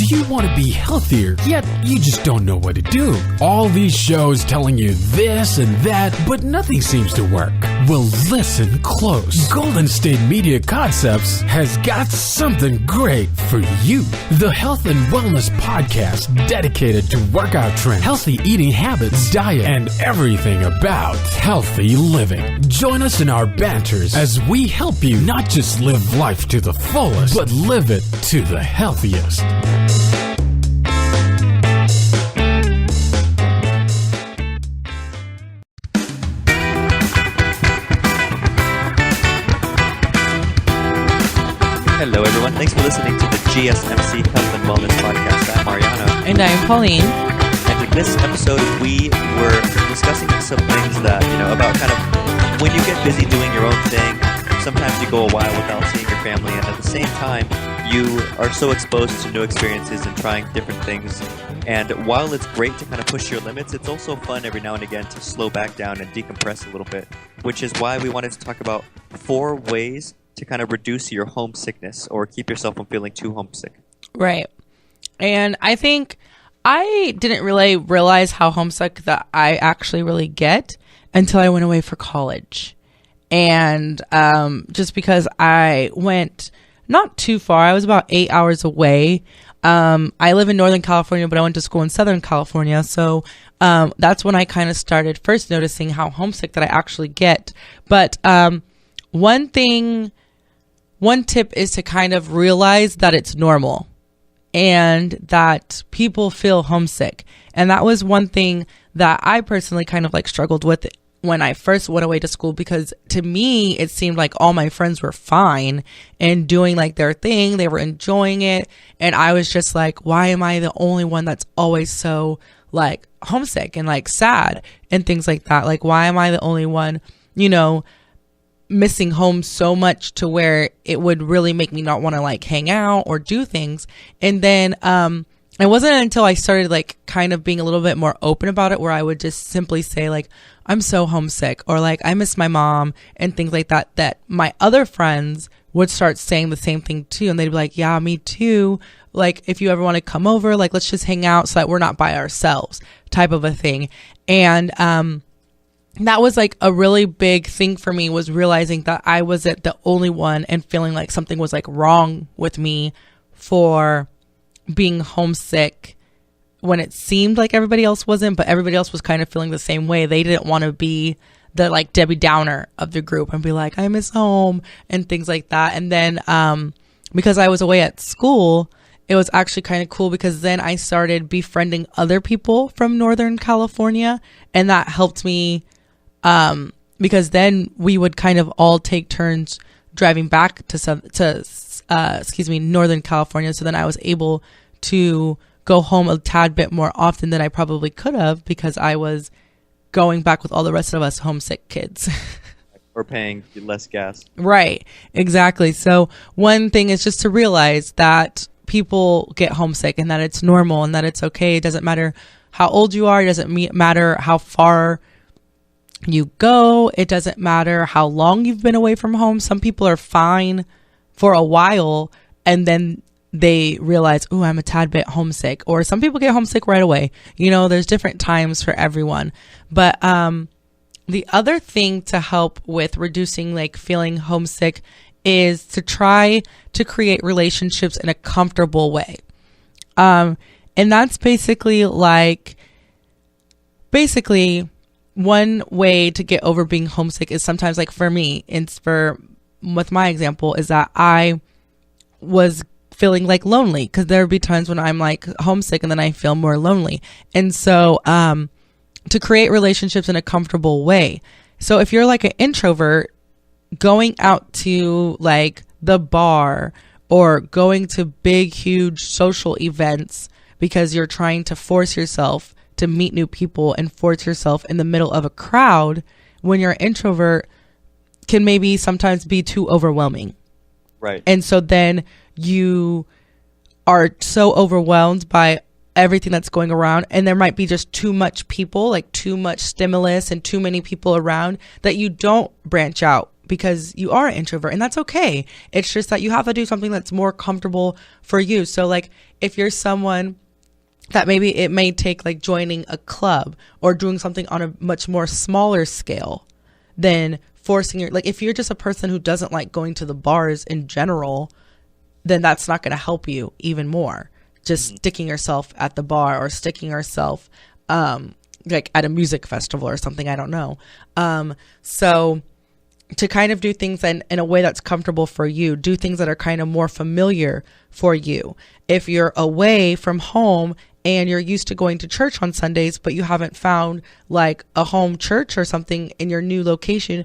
you want to be healthier, yet you just don't know what to do? All these shows telling you this and that, but nothing seems to work. Well, listen close. Golden State Media Concepts has got something great for you. The Health and Wellness Podcast dedicated to workout trends, healthy eating habits, diet, and everything about healthy living. Join us in our banters as we help you not just live life to the fullest, but live it to the healthiest. Hello, everyone. Thanks for listening to the GSMC Health and Wellness Podcast. I'm Mariano. And I'm Pauline. And in this episode, we were discussing some things that, about kind of when you get busy doing your own thing, sometimes you go a while without seeing your family, and at the same time, you are so exposed to new experiences and trying different things. And while it's great to kind of push your limits, it's also fun every now and again to slow back down and decompress a little bit, which is why we wanted to talk about 4 ways to kind of reduce your homesickness or keep yourself from feeling too homesick. Right. And I think I didn't really realize how homesick that I actually really get until I went away for college. And just because I went not too far, I was about 8 hours away. I live in Northern California, but I went to school in Southern California. So that's when I kind of started first noticing how homesick that I actually get. But one tip is to kind of realize that it's normal and that people feel homesick. And that was one thing that I personally kind of like struggled with when I first went away to school, because to me, it seemed like all my friends were fine and doing like their thing. They were enjoying it. And I was just like, why am I the only one that's always so like homesick and like sad and things like that? Like, why am I the only one, missing home so much to where it would really make me not want to like hang out or do things? And then it wasn't until I started like kind of being a little bit more open about it where I would just simply say like, I'm so homesick, or like I miss my mom and things like that, that my other friends would start saying the same thing too. And they'd be like, yeah, me too. Like, if you ever want to come over, like, let's just hang out so that we're not by ourselves, type of a thing. And that was like a really big thing for me, was realizing that I wasn't the only one and feeling like something was like wrong with me for being homesick when it seemed like everybody else wasn't, but everybody else was kind of feeling the same way. They didn't want to be the like Debbie Downer of the group and be like, I miss home and things like that. And then because I was away at school, it was actually kind of cool, because then I started befriending other people from Northern California, and that helped me because then we would kind of all take turns driving back to Northern California. So then I was able to go home a tad bit more often than I probably could have, because I was going back with all the rest of us homesick kids. Or paying less gas. Right, exactly. So one thing is just to realize that people get homesick and that it's normal and that it's okay. It doesn't matter how old you are. It doesn't matter how far you go. It doesn't matter how long you've been away from home. Some people are fine for a while and then they realize, oh, I'm a tad bit homesick. Or some people get homesick right away. There's different times for everyone. But the other thing to help with reducing like feeling homesick is to try to create relationships in a comfortable way. And that's basically one way to get over being homesick is sometimes, like for me, with my example, is that I was feeling like lonely, because there would be times when I'm like homesick and then I feel more lonely. And so to create relationships in a comfortable way. So if you're like an introvert, going out to like the bar or going to big, huge social events because you're trying to force yourself to meet new people and force yourself in the middle of a crowd when you're an introvert can maybe sometimes be too overwhelming. Right. And so then you are so overwhelmed by everything that's going around, and there might be just too much people, like too much stimulus and too many people around, that you don't branch out because you are an introvert, and that's okay. It's just that you have to do something that's more comfortable for you. So like if you're someone that maybe it may take like joining a club or doing something on a much more smaller scale than forcing your, like if you're just a person who doesn't like going to the bars in general, then that's not going to help you even more. Just sticking yourself at the bar or sticking yourself like at a music festival or something, I don't know. So to kind of do things in a way that's comfortable for you, do things that are kind of more familiar for you. If you're away from home and you're used to going to church on Sundays, but you haven't found like a home church or something in your new location,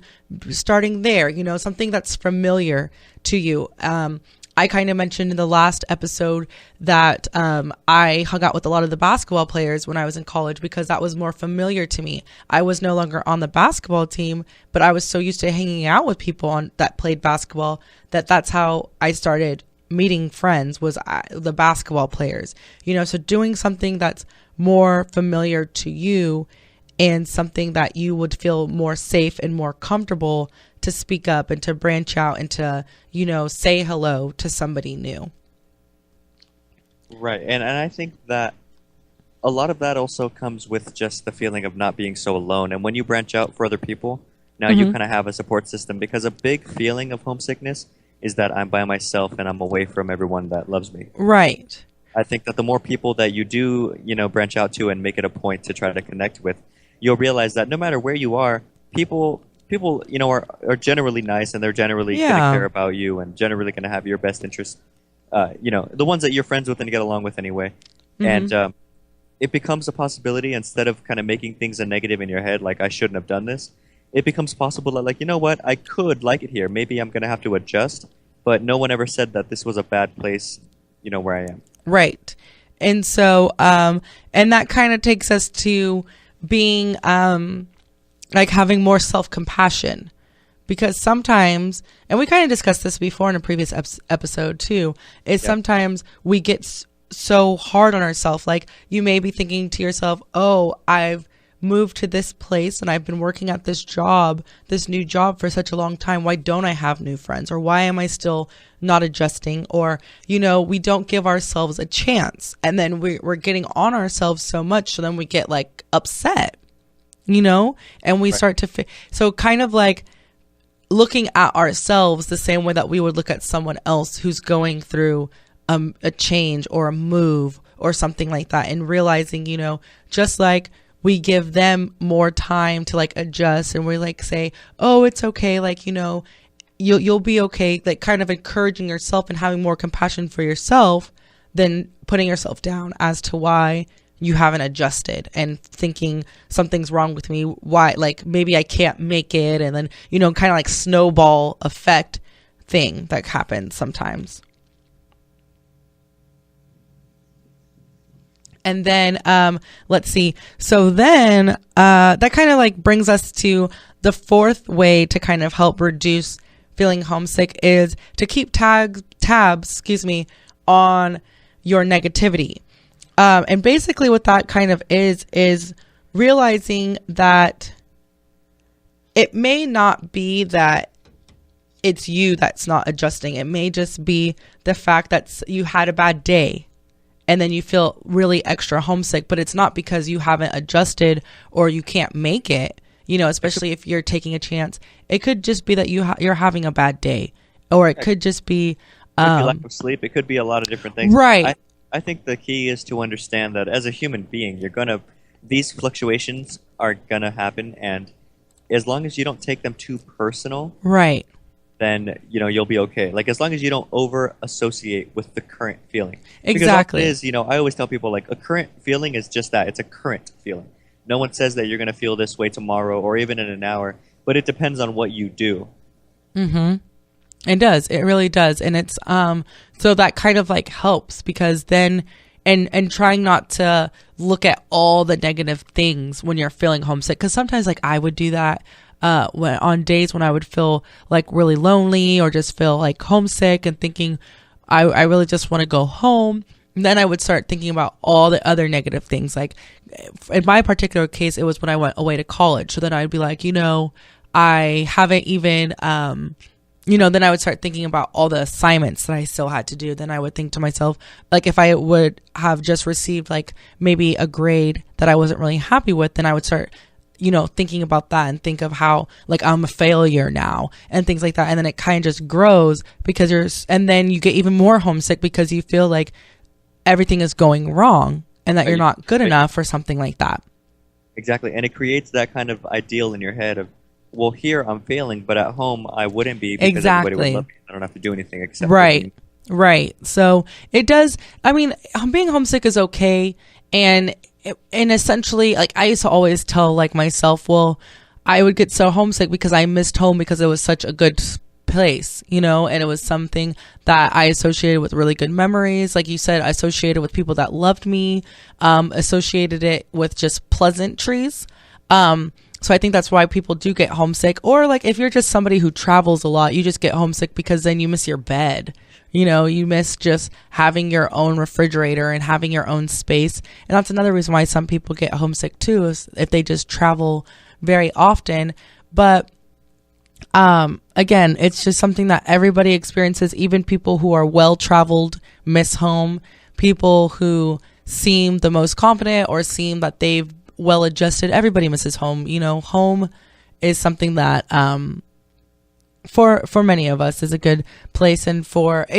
starting there, you know, something that's familiar to you. I kind of mentioned in the last episode that I hung out with a lot of the basketball players when I was in college because that was more familiar to me. I was no longer on the basketball team, but I was so used to hanging out with people that played basketball that's how I started meeting friends, was the basketball players. You know, so doing something that's more familiar to you and something that you would feel more safe and more comfortable to speak up and to branch out and to, you know, say hello to somebody new. Right. And I think that a lot of that also comes with just the feeling of not being so alone. And when you branch out for other people, now you kind of have a support system, because a big feeling of homesickness is that I'm by myself and I'm away from everyone that loves me. Right. I think that the more people that you do, you know, branch out to and make it a point to try to connect with, you'll realize that no matter where you are, people, you know, are generally nice, and they're generally going to care about you and generally going to have your best interest, you know, the ones that you're friends with and get along with anyway. And it becomes a possibility, instead of kind of making things a negative in your head, like I shouldn't have done this, it becomes possible that, like, you know what, I could like it here. Maybe I'm going to have to adjust, but no one ever said that this was a bad place, you know, where I am. Right. And so, and that kind of takes us to being, like having more self-compassion, because sometimes, and we kind of discussed this before in a previous episode too, is sometimes we get so hard on ourselves. Like you may be thinking to yourself, oh, I've moved to this place and I've been working at this new job for such a long time. Why don't I have new friends? Or why am I still not adjusting? Or, you know, we don't give ourselves a chance, and then we're getting on ourselves so much. So then we get like upset, you know, and we start to so kind of like looking at ourselves the same way that we would look at someone else who's going through a change or a move or something like that, and realizing, you know, just like we give them more time to like adjust, and we like say, oh, it's okay, like, you know, you'll be okay, like kind of encouraging yourself and having more compassion for yourself than putting yourself down as to why you haven't adjusted and thinking something's wrong with me, why, like maybe I can't make it, and then, you know, kind of like snowball effect thing that happens sometimes. And then let's see, so then that kind of like brings us to the fourth way to kind of help reduce feeling homesick, is to keep tabs on your negativity. And basically what that kind of is realizing that it may not be that it's you that's not adjusting. It may just be the fact that you had a bad day and then you feel really extra homesick, but it's not because you haven't adjusted or you can't make it, you know, especially if you're taking a chance. It could just be that you're having a bad day, or it could just be it could be lack of sleep. It could be a lot of different things. Right. I think the key is to understand that as a human being, these fluctuations are gonna happen, and as long as you don't take them too personal, right, then, you know, you'll be okay. Like, as long as you don't over associate with the current feeling. Exactly. Because is, you know, I always tell people, like, a current feeling is just that. It's a current feeling. No one says that you're gonna feel this way tomorrow or even in an hour, but it depends on what you do. Mm-hmm. It does. It really does. And it's, so that kind of like helps, because then, and trying not to look at all the negative things when you're feeling homesick. Cause sometimes like I would do that, on days when I would feel like really lonely or just feel like homesick and thinking I really just want to go home. And then I would start thinking about all the other negative things. Like in my particular case, it was when I went away to college. So then I'd be like, you know, I haven't even, then I would start thinking about all the assignments that I still had to do. Then I would think to myself, like, if I would have just received like maybe a grade that I wasn't really happy with, then I would start, thinking about that and think of how like I'm a failure now and things like that. And then it kind of just grows and then you get even more homesick because you feel like everything is going wrong and that you're not good enough or something like that. Exactly. And it creates that kind of ideal in your head of, well, here I'm failing, but at home I wouldn't be because everybody would love me. I don't have to do anything except Right. So it does. I mean, being homesick is okay. And essentially, like, I used to always tell like myself, well, I would get so homesick because I missed home because it was such a good place, and it was something that I associated with really good memories. Like you said, associated with people that loved me, associated it with just pleasantries. So I think that's why people do get homesick. Or like if you're just somebody who travels a lot, you just get homesick because then you miss your bed. You miss just having your own refrigerator and having your own space. And that's another reason why some people get homesick too, is if they just travel very often. But again, it's just something that everybody experiences. Even people who are well traveled miss home. People who seem the most confident or seem that they've well adjusted, everybody misses home. Home is something that for many of us is a good place, and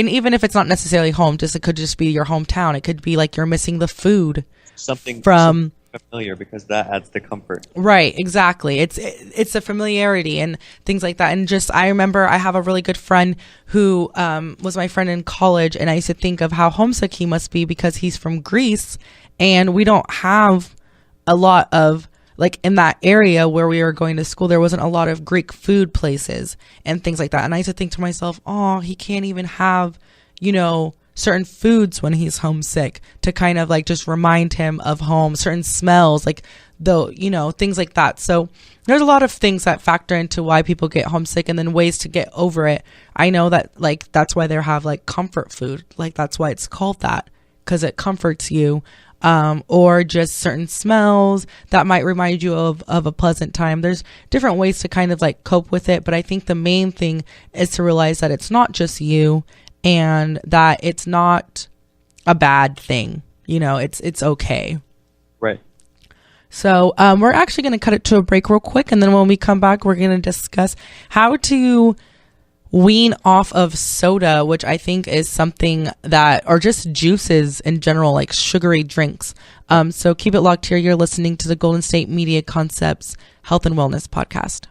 even if it's not necessarily home, it could just be your hometown. It could be like you're missing the food, something familiar, because that adds the comfort. Right, exactly. It's the familiarity and things like that. And just, I remember I have a really good friend who was my friend in college, and I used to think of how homesick he must be because he's from Greece, and we don't have a lot of, like, in that area where we were going to school, there wasn't a lot of Greek food places and things like that. And I used to think to myself, oh, he can't even have, certain foods when he's homesick to kind of like just remind him of home, certain smells, like things like that. So there's a lot of things that factor into why people get homesick and then ways to get over it. I know that like that's why they have like comfort food, like that's why it's called that, because it comforts you. Or just certain smells that might remind you of a pleasant time. There's different ways to kind of like cope with it. But I think the main thing is to realize that it's not just you and that it's not a bad thing. It's okay. Right. So we're actually going to cut it to a break real quick. And then when we come back, we're going to discuss how to wean off of soda, which I think is something that, or just juices in general, like sugary drinks. So keep it locked here. You're listening to the Golden State Media Concepts Health and Wellness Podcast.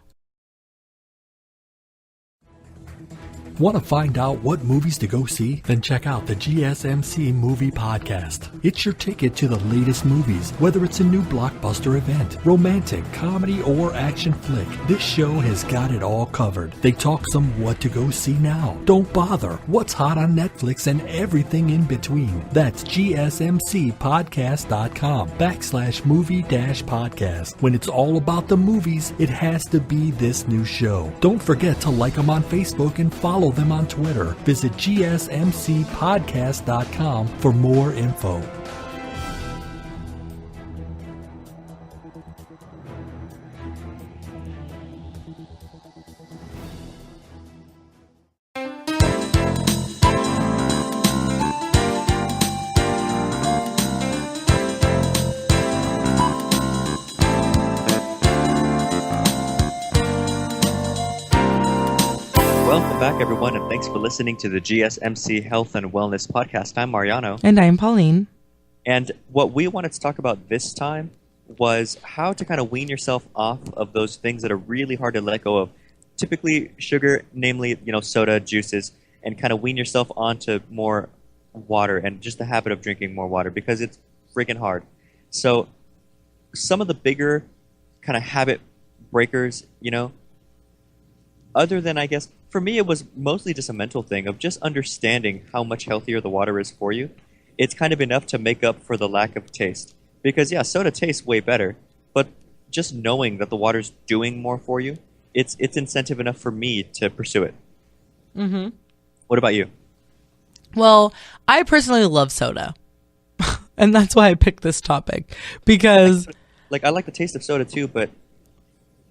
Want to find out what movies to go see? Then check out the GSMC Movie Podcast. It's your ticket to the latest movies, whether it's a new blockbuster event, romantic, comedy, or action flick. This show has got it all covered. They talk some what to go see now. Don't bother. What's hot on Netflix and everything in between. That's gsmcpodcast.com/movie-podcast. When it's all about the movies, it has to be this new show. Don't forget to like them on Facebook and follow them on Twitter. Visit gsmcpodcast.com for more info. Welcome back, everyone, and thanks for listening to the GSMC Health and Wellness Podcast. I'm Mariano. And I'm Pauline. And what we wanted to talk about this time was how to kind of wean yourself off of those things that are really hard to let go of. Typically sugar, namely, soda, juices, and kind of wean yourself onto more water and just the habit of drinking more water because it's freaking hard. So some of the bigger kind of habit breakers, other than, I guess, for me, it was mostly just a mental thing of just understanding how much healthier the water is for you. It's kind of enough to make up for the lack of taste. Because, yeah, soda tastes way better, but just knowing that the water's doing more for you, it's incentive enough for me to pursue it. Mm-hmm. What about you? Well, I personally love soda. And that's why I picked this topic. Because I like the taste of soda too, but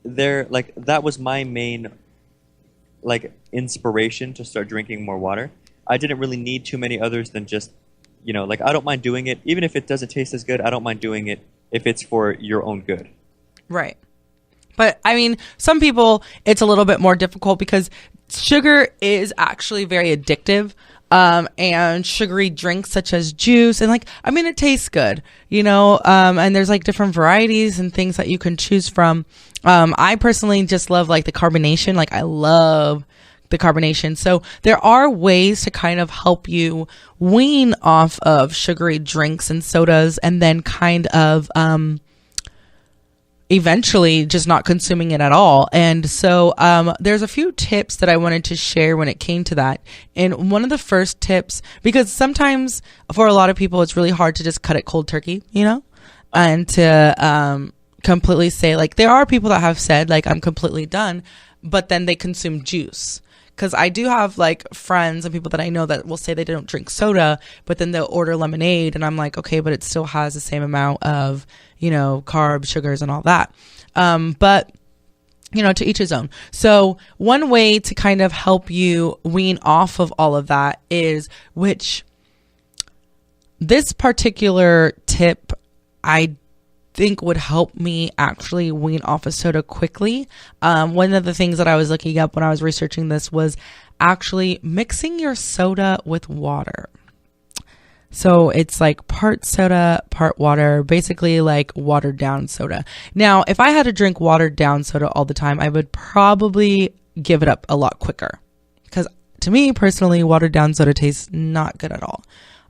that was my main like inspiration to start drinking more water. I didn't really need too many others than just, like I don't mind doing it even if it doesn't taste as good. I don't mind doing it if it's for your own good. Right. But I mean, some people, it's a little bit more difficult because sugar is actually very addictive. And sugary drinks such as juice and it tastes good, and there's like different varieties and things that you can choose from. I personally just love like the carbonation. Like I love the carbonation. So there are ways to kind of help you wean off of sugary drinks and sodas and then kind of, eventually just not consuming it at all. And so there's a few tips that I wanted to share when it came to that. And one of the first tips, because sometimes for a lot of people it's really hard to just cut it cold turkey, and to completely say, like, there are people that have said like I'm completely done, but then they consume juice. Because I do have like friends and people that I know that will say they don't drink soda, but then they'll order lemonade, and I'm like, okay, but it still has the same amount of, carbs, sugars, and all that. But to each his own. So one way to kind of help you wean off of all of that is, which this particular tip I think would help me actually wean off of soda quickly. One of the things that I was looking up when I was researching this was actually mixing your soda with water. So it's like part soda, part water, basically like watered down soda. Now, if I had to drink watered down soda all the time, I would probably give it up a lot quicker. Because to me personally, watered down soda tastes not good at all.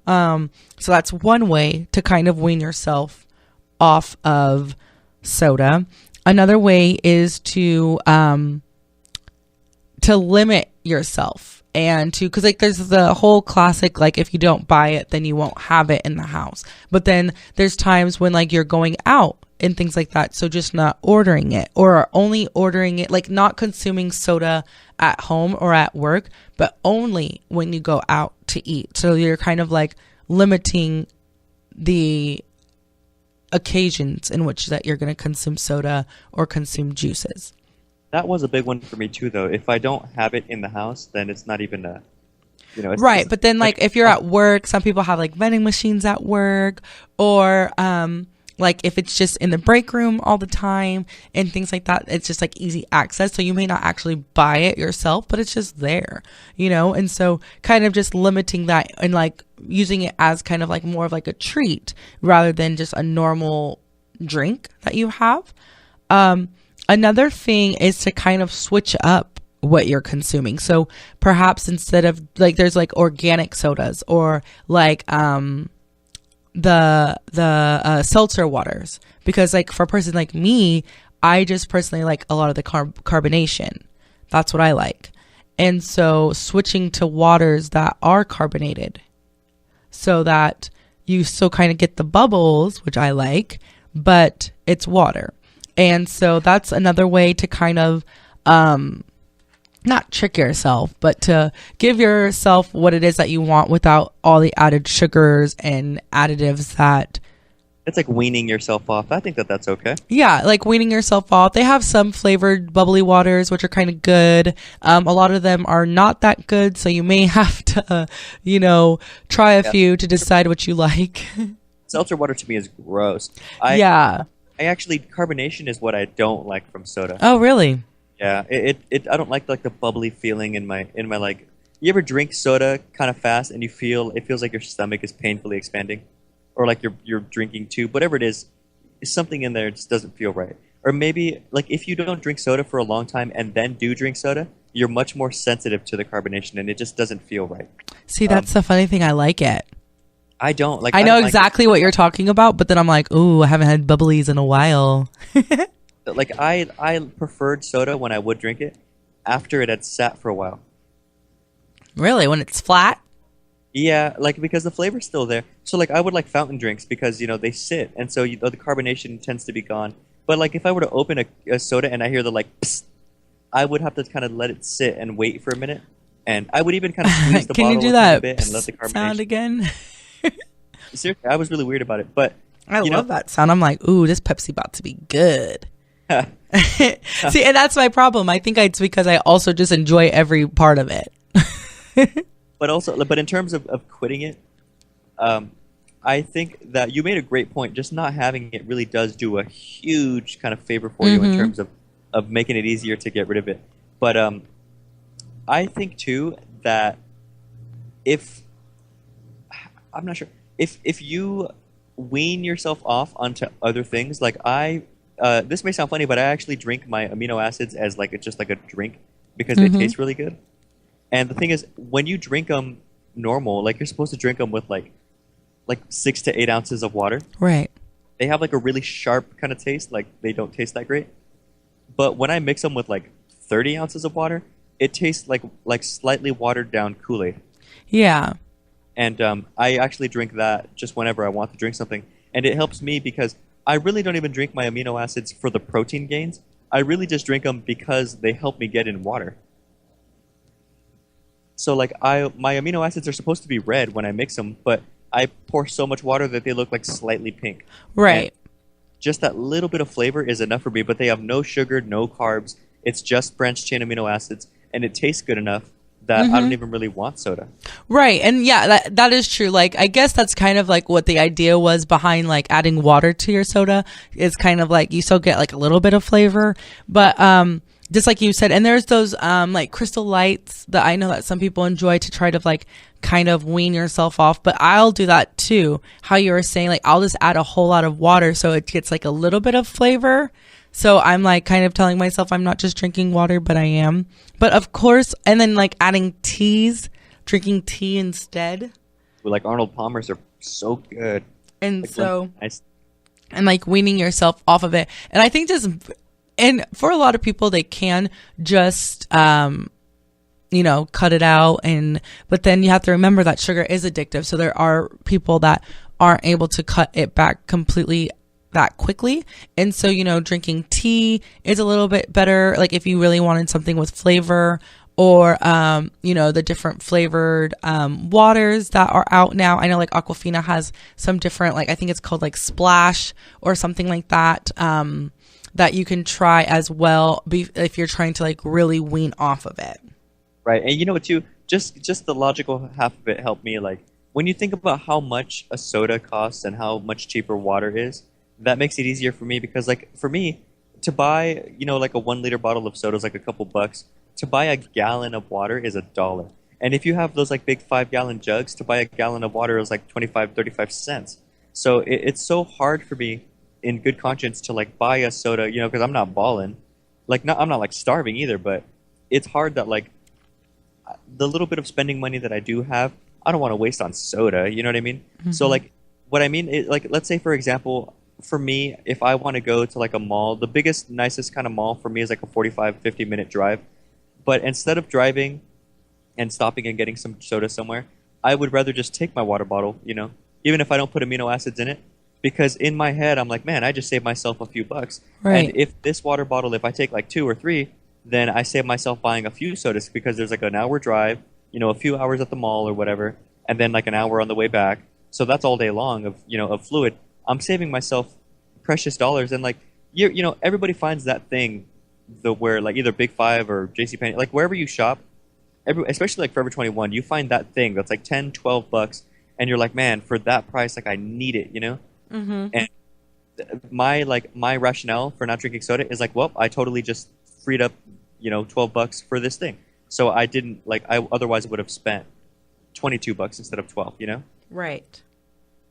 So that's one way to kind of wean yourself off of soda. Another way is to limit yourself and because like there's the whole classic, like if you don't buy it, then you won't have it in the house. But then there's times when like you're going out and things like that. So just not ordering it or only ordering it, like not consuming soda at home or at work, but only when you go out to eat. So you're kind of like limiting the occasions in which that you're going to consume soda or consume juices. That was a big one for me too, though. If I don't have it in the house, then it's not even it's right. But then like if you're at work, some people have like vending machines at work, or like if it's just in the break room all the time and things like that, it's just like easy access. So you may not actually buy it yourself, but it's just there, and so kind of just limiting that and like using it as kind of like more of like a treat rather than just a normal drink that you have. Another thing is to kind of switch up what you're consuming. So perhaps instead of like, there's like organic sodas or like, the seltzer waters, because like for a person like me, I just personally like a lot of the carbonation. That's what I like. And so switching to waters that are carbonated so that you still kind of get the bubbles, which I like, but it's water. And so that's another way to kind of not trick yourself, but to give yourself what it is that you want without all the added sugars and additives that... It's like weaning yourself off. I think that's okay. Yeah, like weaning yourself off. They have some flavored bubbly waters, which are kind of good. A lot of them are not that good, so you may have to, try a few to decide what you like. Seltzer water to me is gross. I actually, carbonation is what I don't like from soda. Oh, really? Yeah, I don't like the bubbly feeling in my like. You ever drink soda kind of fast and it feels like your stomach is painfully expanding, or like you're drinking too. Whatever it is, something in there just doesn't feel right. Or maybe like if you don't drink soda for a long time and then do drink soda, you're much more sensitive to the carbonation and it just doesn't feel right. See, that's the funny thing. I like it. I don't like. I know exactly what you're talking about, but then I'm like, ooh, I haven't had bubblies in a while. Like I preferred soda when I would drink it after it had sat for a while. Really? When it's flat? Yeah, like because the flavor's still there. So like I would like fountain drinks because they sit and so the carbonation tends to be gone. But like if I were to open a soda and I hear the like, psst, I would have to kind of let it sit and wait for a minute, and I would even kind of squeeze the bottle Can you do that a bit and let the carbonation sound again? Seriously, I was really weird about it, but I love that sound. I'm like, ooh, this Pepsi about to be good. See, and that's my problem. I think it's because I also just enjoy every part of it. But in terms of quitting it, I think that you made a great point. Just not having it really does do a huge kind of favor for you in terms of making it easier to get rid of it. But I think too that I'm not sure if you wean yourself off onto other things, like this may sound funny, but I actually drink my amino acids as just like a drink because they taste really good. And the thing is, when you drink them normal, like you're supposed to drink them with like 6 to 8 ounces of water. Right. They have like a really sharp kind of taste. Like they don't taste that great. But when I mix them with like 30 ounces of water, it tastes like slightly watered down Kool-Aid. Yeah. And I actually drink that just whenever I want to drink something. And it helps me because I really don't even drink my amino acids for the protein gains. I really just drink them because they help me get in water. So my amino acids are supposed to be red when I mix them, but I pour so much water that they look like slightly pink. Right. And just that little bit of flavor is enough for me, but they have no sugar, no carbs. It's just branched chain amino acids, and it tastes good enough that I don't even really want soda. Right. And yeah, that is true. Like, I guess that's kind of like what the idea was behind like adding water to your soda. Is kind of like you still get like a little bit of flavor, but just like you said, and there's those like Crystal Lights that I know that some people enjoy to try to like kind of wean yourself off, but I'll do that too. How you were saying, like I'll just add a whole lot of water so it gets like a little bit of flavor. So I'm like kind of telling myself I'm not just drinking water, but I am. But of course, and then like adding drinking tea instead. Like Arnold Palmer's are so good. And like and like weaning yourself off of it. And I think and for a lot of people, they can just, cut it out. But then you have to remember that sugar is addictive. So there are people that aren't able to cut it back completely that quickly. And so, drinking tea is a little bit better. Like if you really wanted something with flavor or, the different flavored, waters that are out now. I know like Aquafina has some different, like, I think it's called like Splash or something like that. That you can try as well if you're trying to like really wean off of it. Right. And you know what too, just the logical half of it helped me. Like when you think about how much a soda costs and how much cheaper water is, that makes it easier for me because like for me to buy, like a 1 liter bottle of soda is like a couple bucks. To buy a gallon of water is $1. And if you have those like big 5-gallon jugs, to buy a gallon of water is like 35 cents. So it's so hard for me in good conscience to like buy a soda, because I'm not balling. I'm not like starving either, but it's hard that like the little bit of spending money that I do have, I don't want to waste on soda. You know what I mean? Mm-hmm. So like what I mean is like, let's say for example, for me, if I want to go to like a mall, the biggest, nicest kind of mall for me is like a 45-50 minute drive. But instead of driving and stopping and getting some soda somewhere, I would rather just take my water bottle, even if I don't put amino acids in it. Because in my head, I'm like, man, I just saved myself a few bucks. Right. And if this water bottle, if I take like 2 or 3, then I save myself buying a few sodas because there's like an hour drive, a few hours at the mall or whatever, and then like an hour on the way back. So that's all day long of fluid. I'm saving myself precious dollars. And like, everybody finds that thing where like either Big Five or JCPenney, like wherever you shop, especially like Forever 21, you find that thing that's like $10-12, and you're like, man, for that price, like I need it, Mm-hmm. And my rationale for not drinking soda is like, well, I totally just freed up, $12 for this thing. So I didn't I otherwise would have spent $22 instead of 12, Right.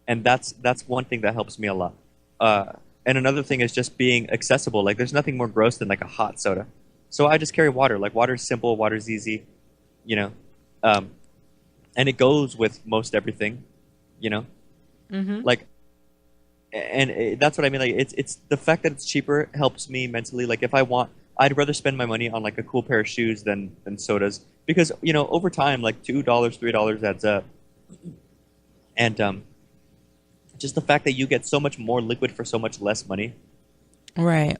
And that's one thing that helps me a lot. And another thing is just being accessible. Like there's nothing more gross than like a hot soda. So I just carry water. Like water's simple, water's easy, and it goes with most everything, Mm-hmm. Like. And that's what I mean. Like it's the fact that it's cheaper helps me mentally. Like if I'd rather spend my money on like a cool pair of shoes than sodas because over time like $2, $3 adds up, and just the fact that you get so much more liquid for so much less money. Right.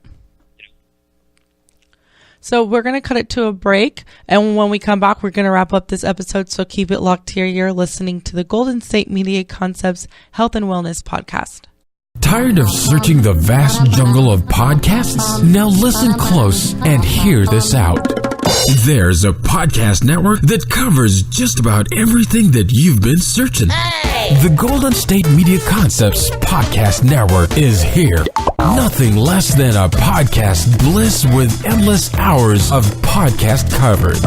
So we're going to cut it to a break. And when we come back, we're going to wrap up this episode. So keep it locked here. You're listening to the Golden State Media Concepts Health and Wellness Podcast. Tired of searching the vast jungle of podcasts? Now listen close and hear this out. There's a podcast network that covers just about everything that you've been searching. The Golden State Media Concepts Podcast Network is here. Nothing less than a podcast bliss with endless hours of podcast coverage.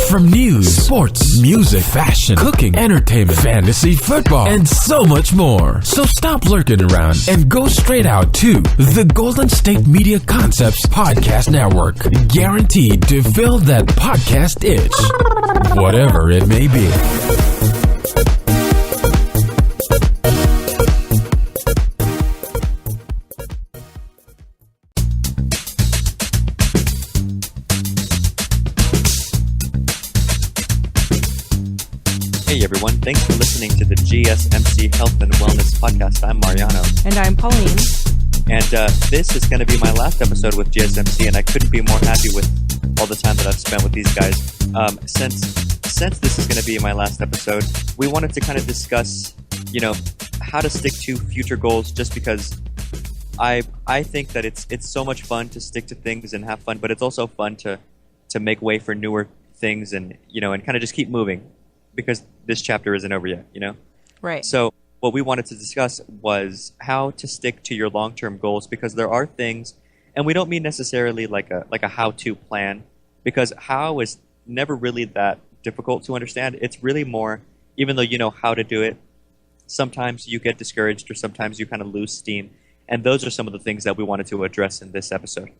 From news, sports, music, fashion, cooking, entertainment, fantasy, football, and so much more. So stop lurking around and go straight out to the Golden State Media Concepts Podcast Network. Guaranteed to fill that podcast itch, whatever it may be. Hey everyone, thanks for listening to the GSMC Health and Wellness Podcast. I'm Mariano. And I'm Pauline. And this is going to be my last episode with GSMC, and I couldn't be more happy with all the time that I've spent with these guys. Since this is going to be my last episode, we wanted to kind of discuss, how to stick to future goals, just because I think that it's so much fun to stick to things and have fun, but it's also fun to make way for newer things and kind of just keep moving, because this chapter isn't over yet, Right. So what we wanted to discuss was how to stick to your long-term goals, because there are things, and we don't mean necessarily like a how-to plan, because how is never really that difficult to understand. It's really more, even though you know how to do it, sometimes you get discouraged or sometimes you kind of lose steam. And those are some of the things that we wanted to address in this episode.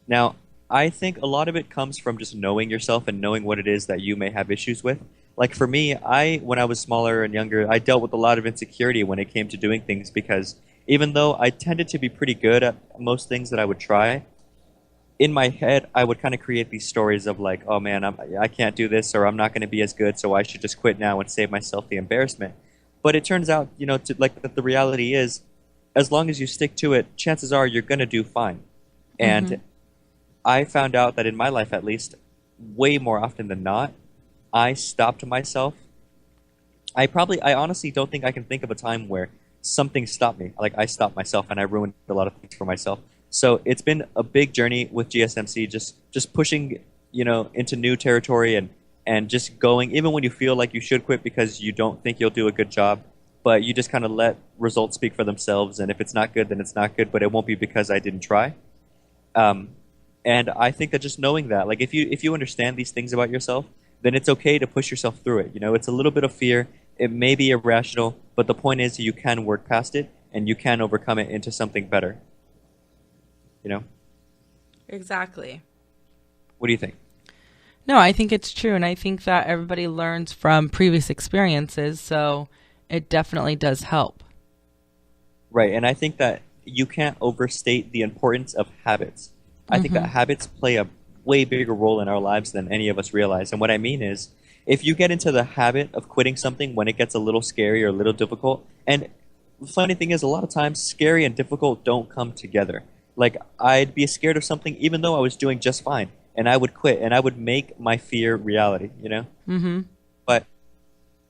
Now, I think a lot of it comes from just knowing yourself and knowing what it is that you may have issues with. Like for me, when I was smaller and younger, I dealt with a lot of insecurity when it came to doing things, because even though I tended to be pretty good at most things that I would try, in my head, I would kind of create these stories of like, oh man, I can't do this, or I'm not going to be as good, so I should just quit now and save myself the embarrassment. But it turns out, the reality is, as long as you stick to it, chances are you're going to do fine. And I found out that in my life, at least, way more often than not, I stopped myself. I honestly don't think I can think of a time where something stopped me. Like I stopped myself and I ruined a lot of things for myself. So it's been a big journey with GSMC, just pushing, into new territory and just going, even when you feel like you should quit because you don't think you'll do a good job, but you just kind of let results speak for themselves. And if it's not good, then it's not good, but it won't be because I didn't try. And I think that just knowing that, like if you understand these things about yourself, then it's okay to push yourself through it. It's a little bit of fear. It may be irrational, but the point is you can work past it and you can overcome it into something better. Exactly. What do you think? No, I think it's true. And I think that everybody learns from previous experiences. So it definitely does help. Right. And I think that you can't overstate the importance of habits. I think that habits play a way bigger role in our lives than any of us realize. And what I mean is, if you get into the habit of quitting something when it gets a little scary or a little difficult, and the funny thing is, a lot of times scary and difficult don't come together. Like I'd be scared of something even though I was doing just fine, and I would quit and I would make my fear reality, But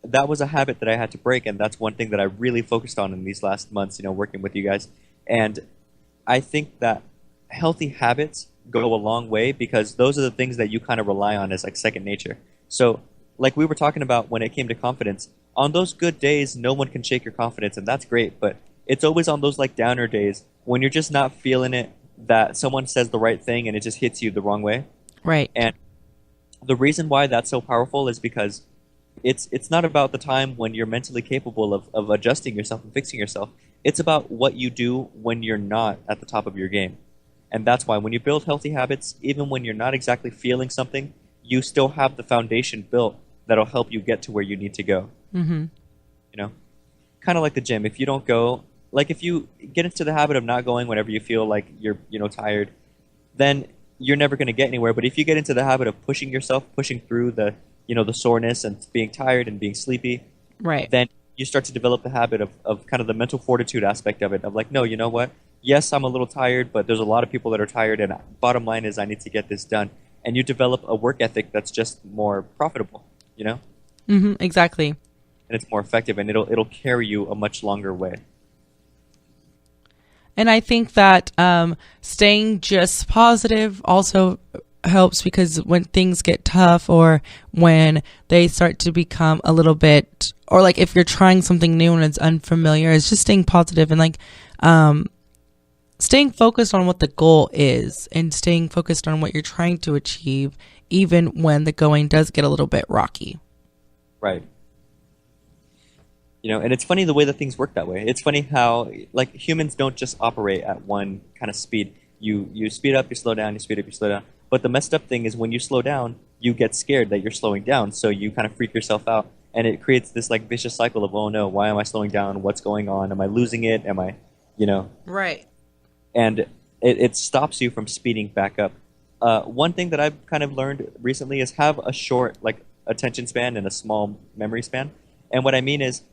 that was a habit that I had to break, and that's one thing that I really focused on in these last months, working with you guys. And I think that healthy habits go a long way, because those are the things that you kind of rely on as like second nature. So like we were talking about when it came to confidence, on those good days, no one can shake your confidence, and that's great. But it's always on those like downer days when you're just not feeling it, that someone says the right thing and it just hits you the wrong way. Right. And the reason why that's so powerful is because it's not about the time when you're mentally capable of adjusting yourself and fixing yourself. It's about what you do when you're not at the top of your game. And that's why when you build healthy habits, even when you're not exactly feeling something, you still have the foundation built that'll help you get to where you need to go. Kind of like the gym. If you don't go, like if you get into the habit of not going whenever you feel like you're tired, then you're never going to get anywhere. But if you get into the habit of pushing yourself, pushing through the soreness and being tired and being sleepy, right, then you start to develop the habit of kind of the mental fortitude aspect of it, of like, no, you know what? Yes, I'm a little tired, but there's a lot of people that are tired, and bottom line is I need to get this done. And you develop a work ethic that's just more profitable, Exactly. And it's more effective, and it'll carry you a much longer way. And I think that staying just positive also helps, because when things get tough or when they start to become a little bit, or like if you're trying something new and it's unfamiliar, it's just staying positive and like staying focused on what the goal is and staying focused on what you're trying to achieve, even when the going does get a little bit rocky. Right. You know, and it's funny the way that things work that way. It's funny how, like, humans don't just operate at one kind of speed. You speed up, you slow down, you speed up, you slow down. But the messed up thing is when you slow down, you get scared that you're slowing down, so you kind of freak yourself out. And it creates this, like, vicious cycle of, oh, no, why am I slowing down? What's going on? Am I losing it? Am I, you know? Right. And it stops you from speeding back up. One thing that I've kind of learned recently is have a short, like, attention span and a small memory span. And what I mean is,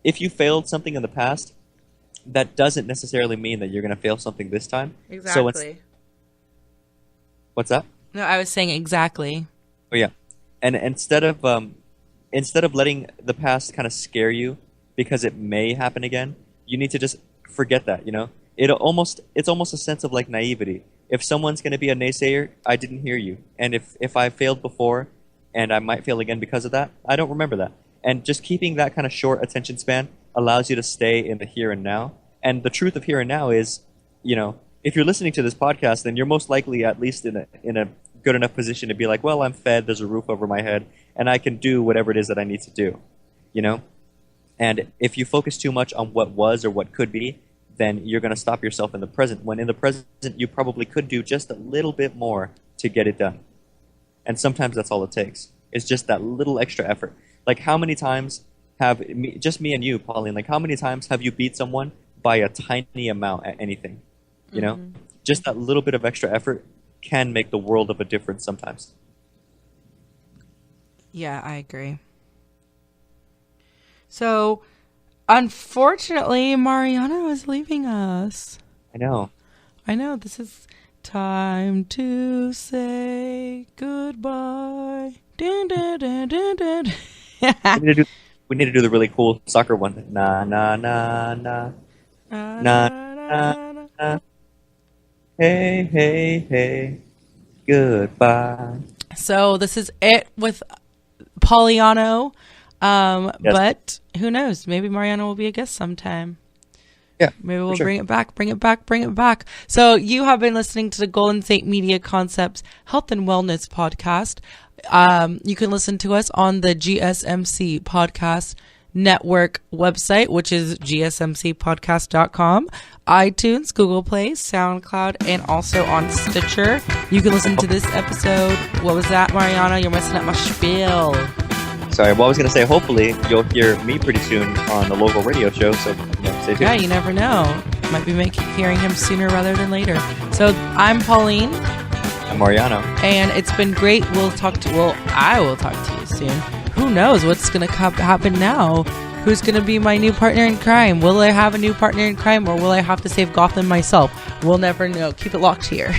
if you failed something in the past, that doesn't necessarily mean that you're going to fail something this time. Exactly. What's that? No, I was saying exactly. Oh yeah, and instead of letting the past kind of scare you because it may happen again, you need to just forget that. You know, it's almost a sense of like naivety. If someone's going to be a naysayer, I didn't hear you, and if I failed before, and I might fail again because of that, I don't remember that. And just keeping that kind of short attention span allows you to stay in the here and now. And the truth of here and now is, you know, if you're listening to this podcast, then you're most likely at least in a good enough position to be like, well, I'm fed, there's a roof over my head, and I can do whatever it is that I need to do, you know? And if you focus too much on what was or what could be, then you're going to stop yourself in the present, when in the present you probably could do just a little bit more to get it done. And sometimes that's all it takes. It's just that little extra effort. Like, how many times just me and you, Pauline, like, how many times have you beat someone by a tiny amount at anything? You know? Just that little bit of extra effort can make the world of a difference sometimes. Yeah, I agree. So, unfortunately, Mariano is leaving us. I know. This is time to say goodbye. Dun, dun, dun, dun, dun. we need to do the really cool soccer one. Na na na na na na na. Hey hey hey. Goodbye. So this is it with Pauliano. Yes. But who knows? Maybe Mariano will be a guest sometime. Yeah, maybe we'll bring it back. So you have been listening to the Golden State Media Concepts Health and Wellness Podcast. You can listen to us on the GSMC Podcast Network website, which is gsmcpodcast.com, iTunes, Google Play, SoundCloud, and also on Stitcher. You can listen to this episode. What was that, Mariano? You're messing up my spiel. Sorry, well, I was going to say, hopefully you'll hear me pretty soon on the local radio show, so stay tuned. Yeah, you never know. Might be hearing him sooner rather than later. So I'm Pauline. I'm Mariano. And it's been great. I will talk to you soon. Who knows what's going to happen now? Who's going to be my new partner in crime? Will I have a new partner in crime, or will I have to save Gotham myself? We'll never know. Keep it locked here.